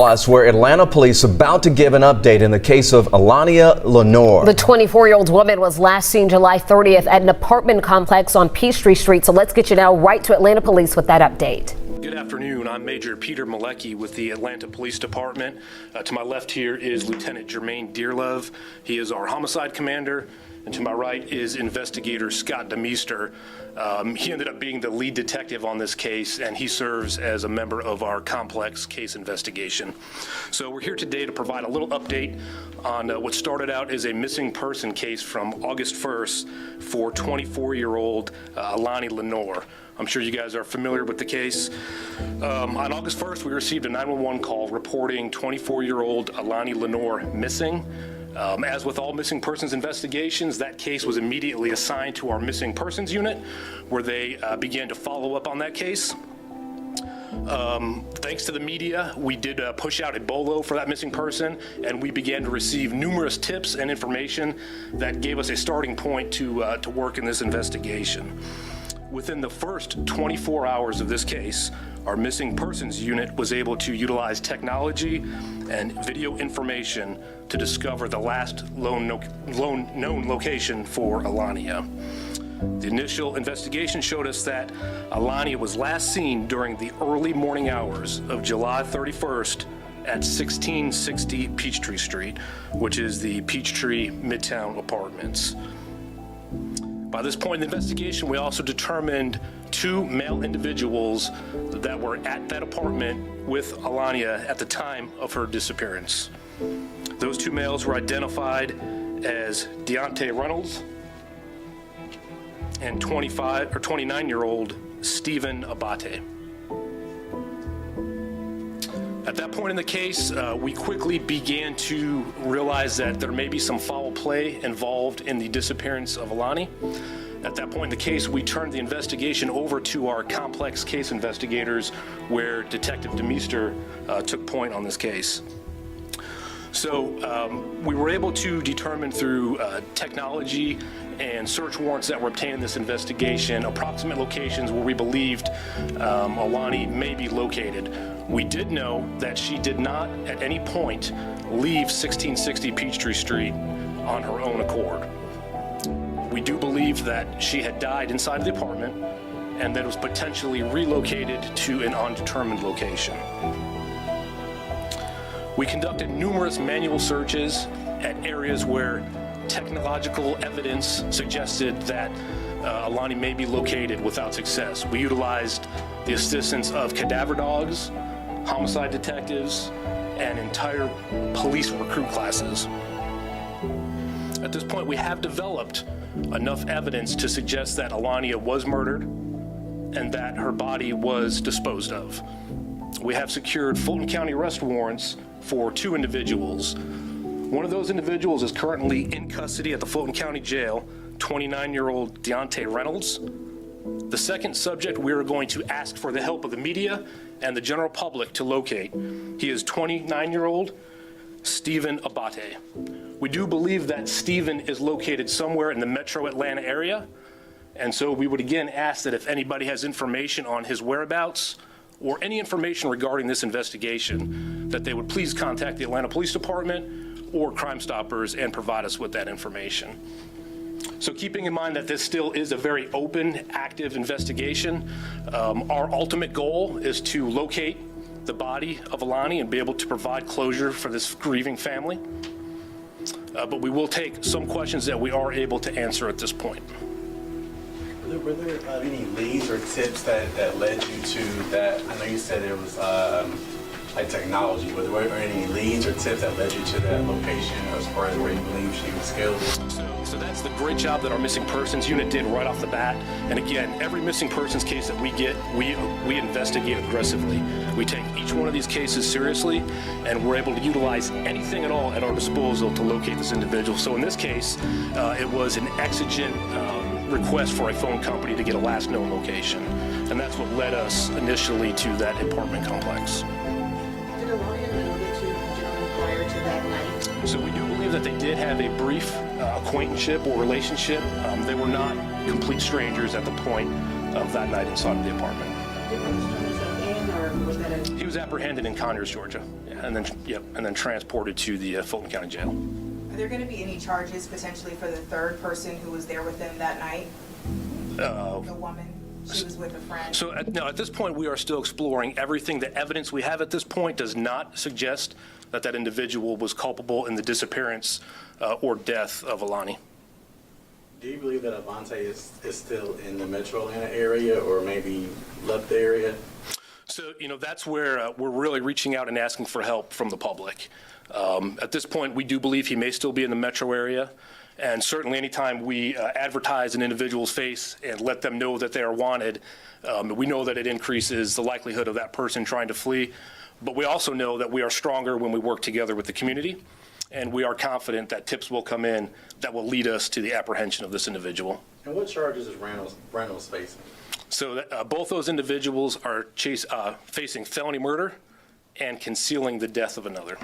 Plus, where Atlanta police about to give an update in the case of Allahnia Lenoir. The 24-year-old woman was last seen July 30th at an apartment complex on Peachtree Street. So let's get you now right to Atlanta police with that update. Good afternoon. I'm Major Peter Malecki with the Atlanta Police Department. To my left here is Lieutenant Jermaine Dearlove. He is our homicide commander. And to my right is Investigator Scott DeMeester. He ended up being the lead detective on this case, and he serves as a member of our complex case investigation. So we're here today to provide a little update on what started out as a missing person case from August 1st for 24-year-old Allahnia Lenoir. I'm sure you guys are familiar with the case. On August 1st, we received a 911 call reporting 24-year-old Allahnia Lenoir missing. As with all missing persons investigations, that case was immediately assigned to our missing persons unit, where they began to follow up on that case. Thanks to the media, we did push out a BOLO for that missing person, and we began to receive numerous tips and information that gave us a starting point to work in this investigation. Within the first 24 hours of this case, our missing persons unit was able to utilize technology and video information to discover the last known location for Allahnia. The initial investigation showed us that Allahnia was last seen during the early morning hours of July 31st at 1660 Peachtree Street, which is the Peachtree Midtown Apartments. By this point in the investigation, we also determined two male individuals that were at that apartment with Allahnia at the time of her disappearance. Those two males were identified as Deontay Reynolds and 29-year-old Stephen Abate. At that point in the case, we quickly began to realize that there may be some foul play involved in the disappearance of Allahnia. At that point in the case, we turned the investigation over to our complex case investigators, where Detective DeMeester took point on this case. So we were able to determine through technology and search warrants that were obtained in this investigation approximate locations where we believed Allahnia may be located. We did know that she did not at any point leave 1660 Peachtree Street on her own accord. We do believe that she had died inside the apartment and that it was potentially relocated to an undetermined location. We conducted numerous manual searches at areas where technological evidence suggested that Allahnia may be located without success. We utilized the assistance of cadaver dogs, homicide detectives, and entire police recruit classes. At this point, we have developed enough evidence to suggest that Allahnia was murdered and that her body was disposed of. We have secured Fulton County arrest warrants for two individuals. One of those individuals is currently in custody at the Fulton County Jail, 29-year-old Deontay Reynolds. The second subject we are going to ask for the help of the media and the general public to locate. He is 29-year-old Stephen Abate. We do believe that Stephen is located somewhere in the metro Atlanta area, and so we would again ask that if anybody has information on his whereabouts or any information regarding this investigation, that they would please contact the Atlanta Police Department or Crime Stoppers and provide us with that information. So keeping in mind that this still is a very open, active investigation, our ultimate goal is to locate the body of Allahnia and be able to provide closure for this grieving family. But we will take some questions that we are able to answer at this point. Were there any leads or tips that led you to that? I know you said it was like technology, but were there any leads or tips that led you to that location as far as where you believe she was killed? So that's the great job that our missing persons unit did right off the bat. And again, every missing persons case that we get, we investigate aggressively. We take each one of these cases seriously, and we're able to utilize anything at all at our disposal to locate this individual. So in this case, it was an exigent request for a phone company to get a last known location. And that's what led us initially to that apartment complex. Did Allahnia know the two gentlemen prior to that night? So we do believe that they did have a brief acquaintanceship or relationship. They were not complete strangers at the point of that night inside of the apartment. Did Mr. in, or was that a... He was apprehended in Conyers, Georgia. Yeah. and then transported to the Fulton County Jail. Are there going to be any charges potentially for the third person who was there with them that night? The woman, she was with a friend. So at this point, we are still exploring everything. The evidence we have at this point does not suggest that that individual was culpable in the disappearance or death of Alani. Do you believe that Avante is still in the Metro Atlanta area or maybe left the area? So, that's where we're really reaching out and asking for help from the public. At this point, we do believe he may still be in the metro area. And certainly anytime we advertise an individual's face and let them know that they are wanted, we know that it increases the likelihood of that person trying to flee. But we also know that we are stronger when we work together with the community. And we are confident that tips will come in that will lead us to the apprehension of this individual. And what charges is Reynolds facing? So both those individuals are facing felony murder and concealing the death of another.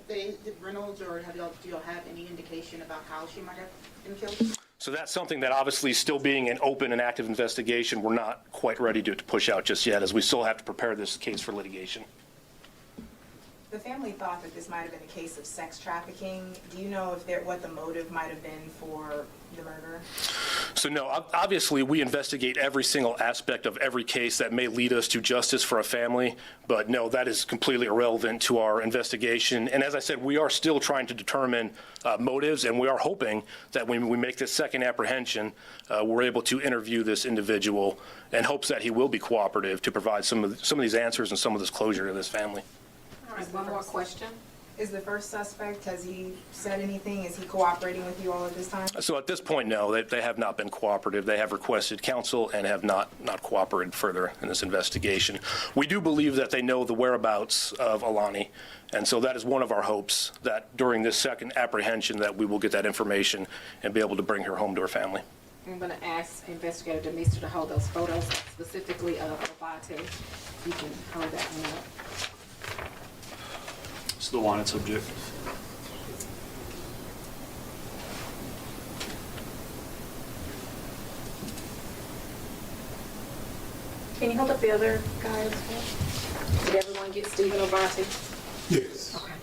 Did Reynolds or do y'all have any indication about how she might have been killed? So that's something that obviously still being an open and active investigation, we're not quite ready to push out just yet, as we still have to prepare this case for litigation. The family thought that this might have been a case of sex trafficking. Do you know what the motive might have been for the murder? So no, obviously we investigate every single aspect of every case that may lead us to justice for a family, but no, that is completely irrelevant to our investigation. And as I said, we are still trying to determine motives, and we are hoping that when we make this second apprehension, we're able to interview this individual in hopes that he will be cooperative to provide some of these answers and some of this closure to this family. All right, one more question. Is the first suspect, has he said anything? Is he cooperating with you all at this time? So at this point, no, they have not been cooperative. They have requested counsel and have not cooperated further in this investigation. We do believe that they know the whereabouts of Alani, and so that is one of our hopes, that during this second apprehension that we will get that information and be able to bring her home to her family. I'm going to ask Investigator Demeester to hold those photos, specifically of Avante. You can hold that one up. It's the wanted subject. Can you hold up the other guy as well? Did everyone get Stephen Avante? Yes. Okay.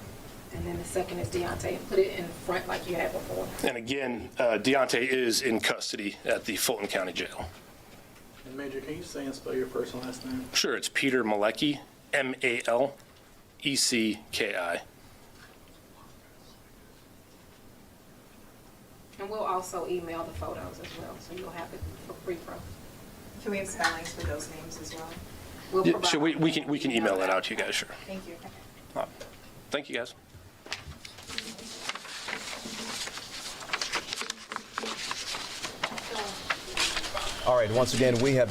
And then the second is Deontay. Put it in front like you had before. And again, Deontay is in custody at the Fulton County Jail. And Major, can you say and spell your first and last name? Sure, it's Peter Malecki, M-A-L-E-C-K-I. And we'll also email the photos as well, so you'll have it for pre-pro. Can we have spellings for those names as well? We'll Yeah, provide- sure, we can email that out to you guys, sure. Thank you. Thank you, guys. All right, once again, we have